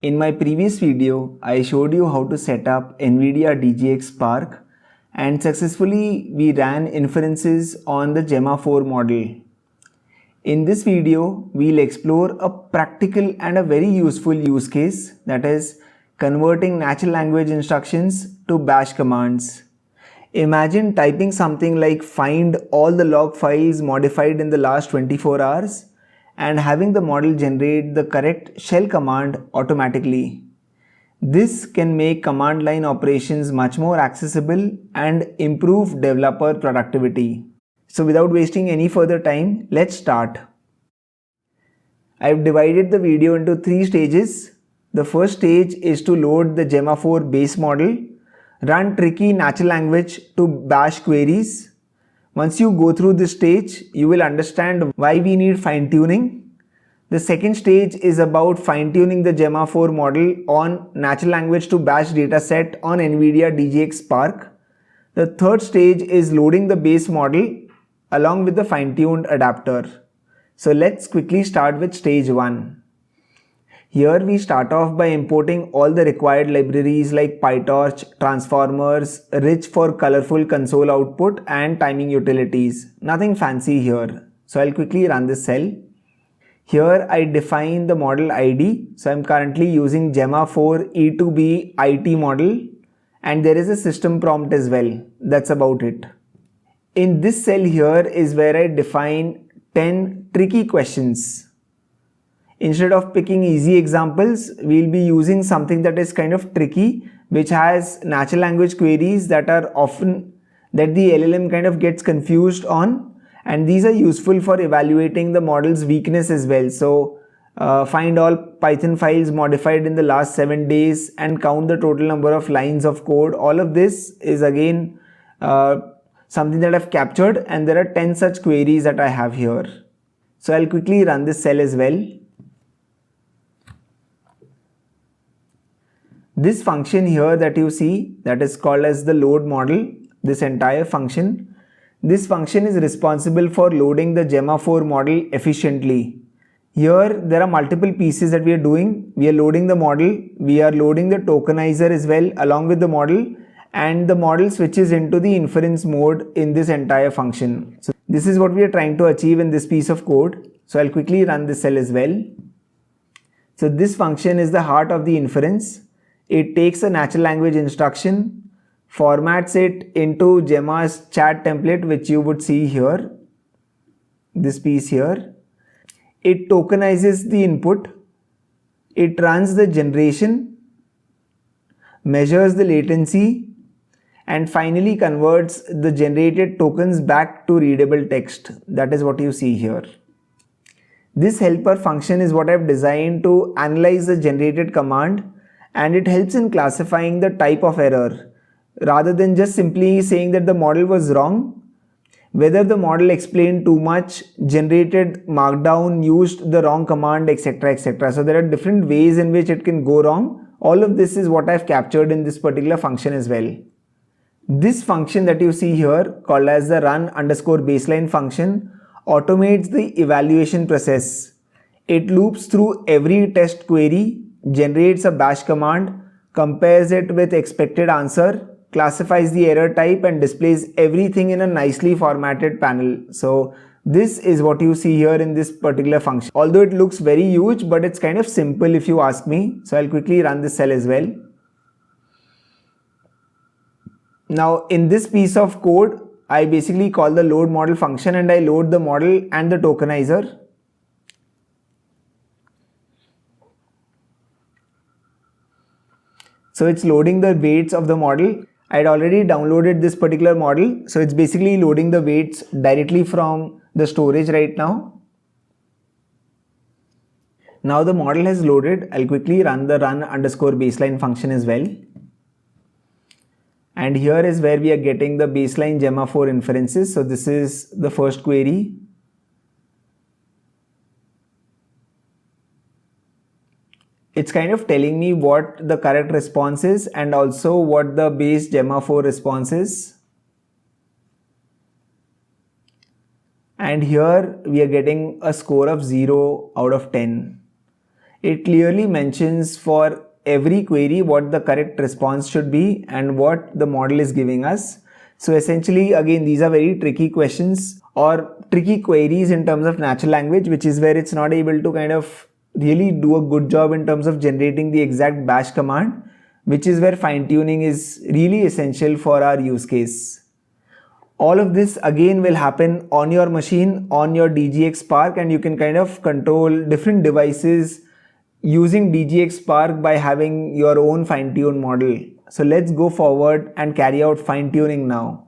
In my previous video, I showed you how to set up NVIDIA DGX Spark and successfully we ran inferences on the Gemma 4 model. In this video, we'll explore a practical and a very useful use case, that is converting natural language instructions to bash commands. Imagine typing something like find all the log files modified in the last 24 hours and having the model generate the correct shell command automatically. This can make command line operations much more accessible and improve developer productivity. So without wasting any further time, let's start. I've divided the video into 3 stages. The first stage is to load the Gemma 4 base model, run tricky natural language to bash queries. Once you go through this stage, you will understand why we need fine-tuning. The second stage is about fine-tuning the Gemma 4 model on natural language to bash dataset on NVIDIA DGX Spark. The third stage is loading the base model along with the fine-tuned adapter. So let's quickly start with stage 1. Here we start off by importing all the required libraries like PyTorch, transformers, rich for colorful console output and timing utilities. Nothing fancy here. So I'll quickly run this cell. Here I define the model ID. So I'm currently using Gemma 4 E2B IT model and there is a system prompt as well. That's about it. In this cell here is where I define 10 tricky questions. Instead of picking easy examples, we'll be using something that is kind of tricky, which has natural language queries that are often that the LLM kind of gets confused on, and these are useful for evaluating the model's weakness as well. So find all Python files modified in the last 7 days and count the total number of lines of code. All of this is again something that I've captured, and there are 10 such queries that I have here. So I'll quickly run this cell as well. This function here that you see, that is called as the load model, this entire function. This function is responsible for loading the Gemma 4 model efficiently. Here there are multiple pieces that we are doing. We are loading the model, we are loading the tokenizer as well along with the model, and the model switches into the inference mode in this entire function. So this is what we are trying to achieve in this piece of code. So I'll quickly run this cell as well. So this function is the heart of the inference. It takes a natural language instruction, formats it into Gemma's chat template, which you would see here, this piece here. It tokenizes the input, it runs the generation, measures the latency, and finally converts the generated tokens back to readable text. That is what you see here. This helper function is what I've designed to analyze the generated command, and it helps in classifying the type of error. Rather than just simply saying that the model was wrong, whether the model explained too much, generated markdown, used the wrong command, etc. etc. So there are different ways in which it can go wrong. All of this is what I've captured in this particular function as well. This function that you see here, called as the run_baseline function, automates the evaluation process. It loops through every test query, generates a bash command, compares it with expected answer, classifies the error type, and displays everything in a nicely formatted panel. So this is what you see here in this particular function. Although it looks very huge, but it's kind of simple if you ask me. So I'll quickly run this cell as well. Now in this piece of code, I basically call the load model function and I load the model and the tokenizer. So it's loading the weights of the model. I'd already downloaded this particular model. So it's basically loading the weights directly from the storage right now. Now the model has loaded. I'll quickly run the run_baseline function as well. And here is where we are getting the baseline Gemma 4 inferences. So this is the first query. It's kind of telling me what the correct response is and also what the base Gemma 4 response is. And here we are getting a score of 0 out of 10. It clearly mentions for every query what the correct response should be and what the model is giving us. So essentially, again, these are very tricky questions or tricky queries in terms of natural language, which is where it's not able to kind of really do a good job in terms of generating the exact bash command, which is where fine tuning is really essential for our use case. All of this again will happen on your machine, on your DGX Spark, and you can kind of control different devices using DGX Spark by having your own fine-tuned model. So let's go forward and carry out fine-tuning now.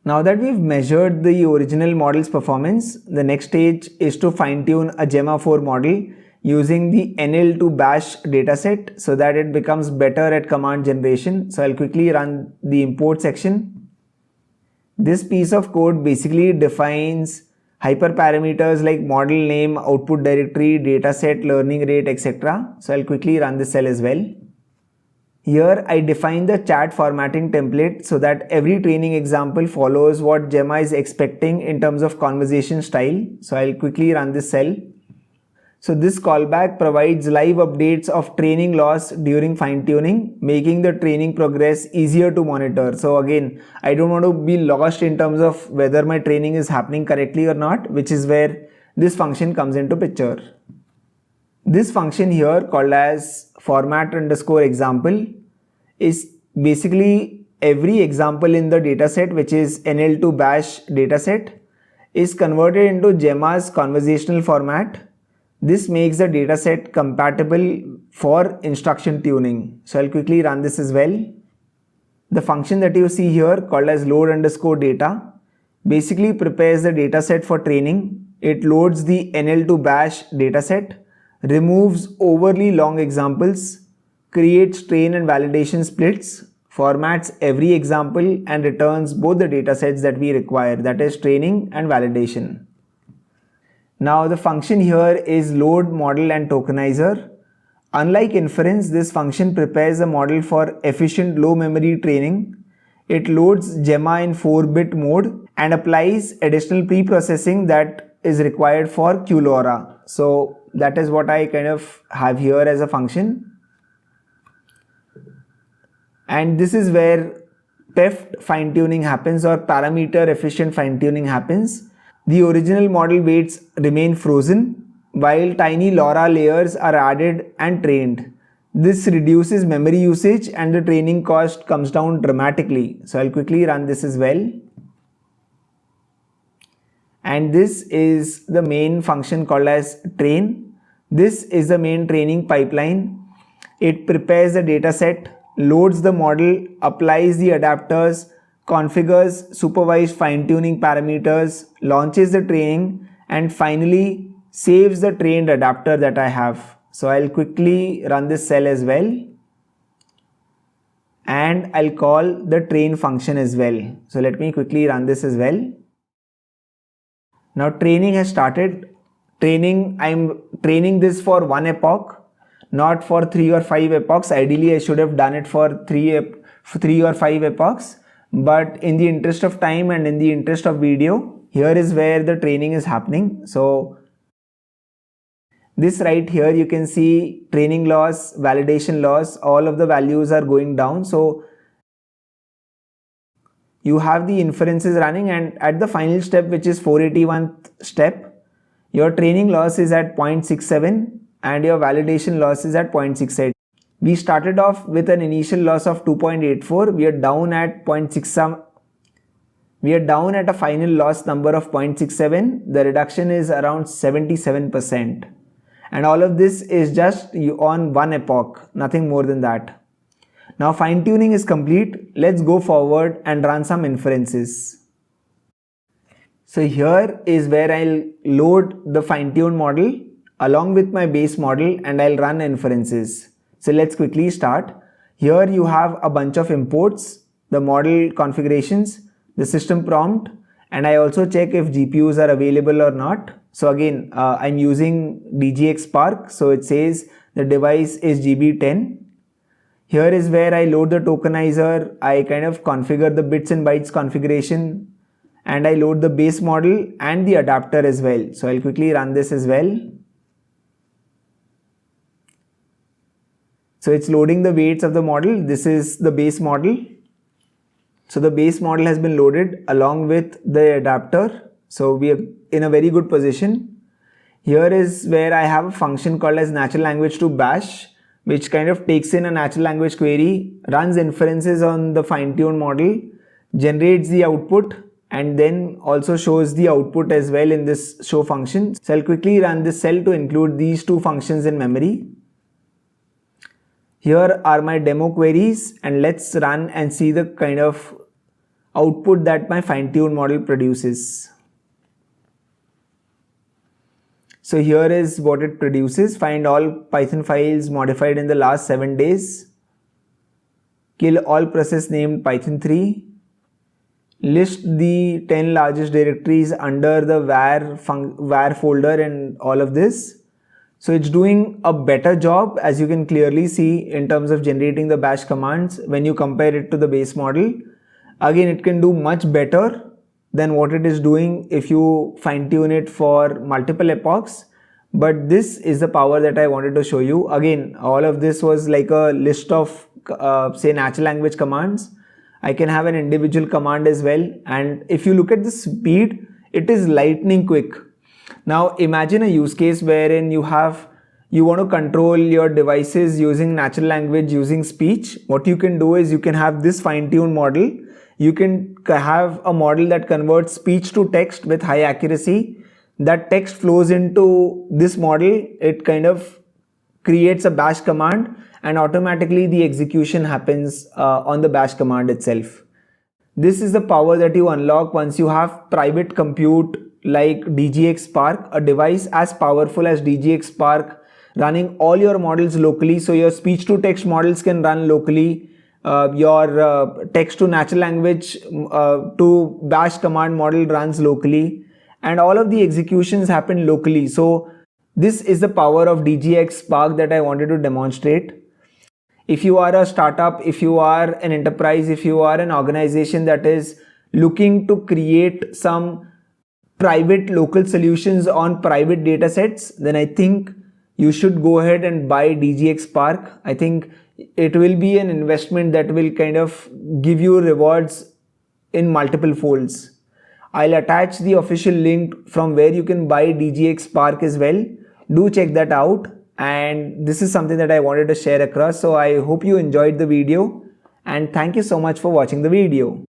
Now that we've measured the original model's performance, the next stage is to fine-tune a Gemma 4 model using the NL2 bash dataset so that it becomes better at command generation. So I'll quickly run the import section. This piece of code basically defines hyperparameters like model name, output directory, dataset, learning rate, etc. So I'll quickly run this cell as well. Here I define the chat formatting template so that every training example follows what Gemma is expecting in terms of conversation style. So I'll quickly run this cell. So this callback provides live updates of training loss during fine-tuning, making the training progress easier to monitor. So again, I don't want to be lost in terms of whether my training is happening correctly or not, which is where this function comes into picture. This function here called as format_example is basically every example in the dataset, which is NL2 bash dataset, is converted into Gemma's conversational format. This makes the dataset compatible for instruction tuning. So I'll quickly run this as well. The function that you see here called as load_data basically prepares the dataset for training. It loads the NL2 bash dataset, removes overly long examples, creates train and validation splits, formats every example and returns both the datasets that we require, that is training and validation. Now the function here is load model and tokenizer. Unlike inference, this function prepares a model for efficient low memory training. It loads Gemma in 4-bit mode and applies additional pre-processing that is required for QLoRa. So that is what I kind of have here as a function. And this is where PEFT fine-tuning happens or parameter efficient fine-tuning happens. The original model weights remain frozen while tiny LoRa layers are added and trained. This reduces memory usage and the training cost comes down dramatically. So I'll quickly run this as well. And this is the main function called as train. This is the main training pipeline. It prepares the dataset, loads the model, applies the adapters, configures supervised fine-tuning parameters, launches the training, and finally saves the trained adapter that I have. So I'll quickly run this cell as well. And I'll call the train function as well. So let me quickly run this as well. Now training has started. I'm training this for one epoch, not for 3 or 5 epochs. Ideally, I should have done it for 3 or 5 epochs. But in the interest of time and in the interest of video, here is where the training is happening. So this right here, you can see training loss, validation loss, all of the values are going down. So you have the inferences running, and at the final step, which is 481th step, your training loss is at 0.67 and your validation loss is at 0.68. We started off with an initial loss of 2.84. We are down at 0.67. We are down at a final loss number of 0.67. The reduction is around 77%. And all of this is just on one epoch, nothing more than that. Now fine-tuning is complete. Let's go forward and run some inferences. So here is where I'll load the fine-tuned model along with my base model and I'll run inferences. So let's quickly start. Here you have a bunch of imports, the model configurations, the system prompt, and I also check if GPUs are available or not. So again, I'm using DGX Spark. So it says the device is GB10. Here is where I load the tokenizer. I kind of configure the bits and bytes configuration and I load the base model and the adapter as well. So I'll quickly run this as well. So it's loading the weights of the model. This is the base model. So the base model has been loaded along with the adapter. So we are in a very good position. Here is where I have a function called as natural language to bash, which kind of takes in a natural language query, runs inferences on the fine-tuned model, generates the output, and then also shows the output as well in this show function. So I'll quickly run this cell to include these two functions in memory. Here are my demo queries, and let's run and see the kind of output that my fine-tuned model produces. So here is what it produces. Find all Python files modified in the last 7 days. Kill all process named Python3. List the 10 largest directories under the var folder and all of this. So it's doing a better job, as you can clearly see, in terms of generating the bash commands when you compare it to the base model. Again, it can do much better than what it is doing if you fine tune it for multiple epochs. But this is the power that I wanted to show you. Again, all of this was like a list of say natural language commands. I can have an individual command as well. And if you look at the speed, it is lightning quick. Now imagine a use case wherein you want to control your devices using natural language, using speech. What you can do is you can have this fine-tuned model. You can have a model that converts speech to text with high accuracy. That text flows into this model. It kind of creates a bash command, and automatically the execution happens on the bash command itself. This is the power that you unlock once you have private compute like DGX Spark, a device as powerful as DGX Spark running all your models locally. So your speech to text models can run locally. Your text to natural language to bash command model runs locally, and all of the executions happen locally. So this is the power of DGX Spark that I wanted to demonstrate. If you are a startup, if you are an enterprise, if you are an organization that is looking to create some private local solutions on private datasets, then I think you should go ahead and buy DGX Spark. I think it will be an investment that will kind of give you rewards in multiple folds. I'll attach the official link from where you can buy DGX Spark as well. Do check that out. And this is something that I wanted to share across. So I hope you enjoyed the video, and thank you so much for watching the video.